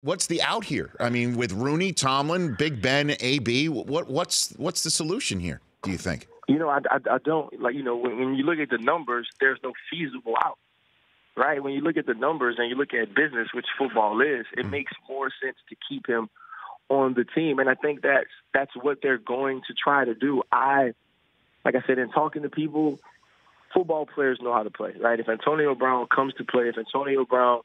What's the out here? I mean, with Rooney, Tomlin, Big Ben, AB, what's the solution here, do you think? I don't like. When you look at the numbers, there's no feasible out, right? When you look at the numbers and you look at business, which football is, it makes more sense to keep him on the team, and I think that's what they're going to try to do. Like I said, in talking to people, football players know how to play, right? If Antonio Brown comes to play, if Antonio Brown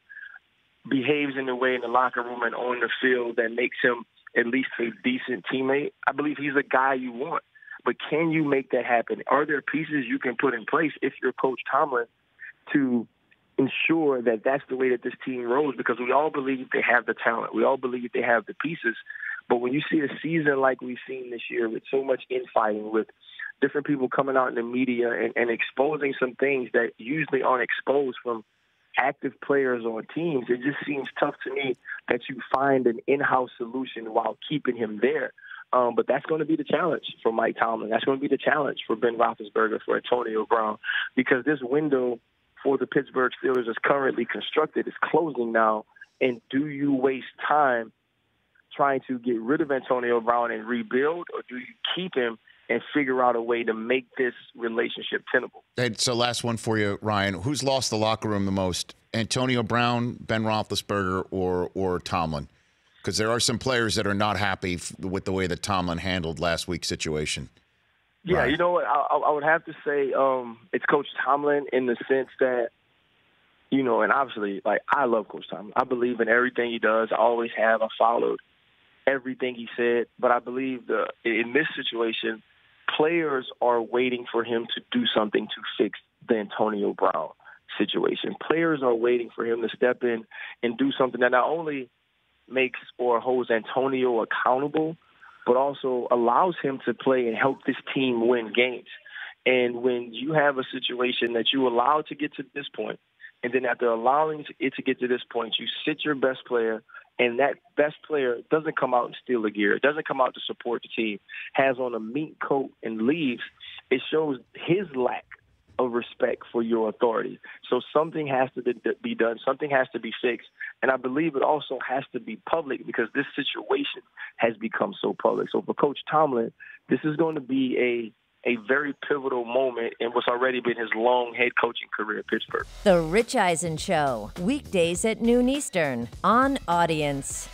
behaves in a way in the locker room and on the field that makes him at least a decent teammate, I believe he's a guy you want. But can you make that happen? Are there pieces you can put in place if you're Coach Tomlin to ensure that that's the way that this team rolls? Because we all believe they have the talent. We all believe they have the pieces. But when you see a season like we've seen this year with so much infighting, with different people coming out in the media and exposing some things that usually aren't exposed from active players on teams, it just seems tough to me that you find an in-house solution while keeping him there. But that's going to be the challenge for Mike Tomlin. That's going to be the challenge for Ben Roethlisberger, for Antonio Brown, because this window for the Pittsburgh Steelers is currently constructed. It's closing now. And do you waste time trying to get rid of Antonio Brown and rebuild, or do you keep him and figure out a way to make this relationship tenable? And so last one for you, Ryan. Who's lost the locker room the most? Antonio Brown, Ben Roethlisberger, or Tomlin? Because there are some players that are not happy with the way that Tomlin handled last week's situation. Yeah, Ryan. you know what? I would have to say it's Coach Tomlin in the sense that, and obviously, I love Coach Tomlin. I believe in everything he does. I always have. I followed everything he said. But I believe in this situation, players are waiting for him to do something to fix the Antonio Brown situation. Players are waiting for him to step in and do something that not only makes or holds Antonio accountable, but also allows him to play and help this team win games. And when you have a situation that you allow to get to this point, and then after allowing it to get to this point, you sit your best player, and that best player doesn't come out and steal the gear. It doesn't come out to support the team, has on a mink coat and leaves. It shows his lack of respect for your authority. So something has to be done. Something has to be fixed. And I believe it also has to be public because this situation has become so public. So for Coach Tomlin, this is going to be a very pivotal moment in what's already been his long head coaching career at Pittsburgh. The Rich Eisen Show, weekdays at noon Eastern on Audience.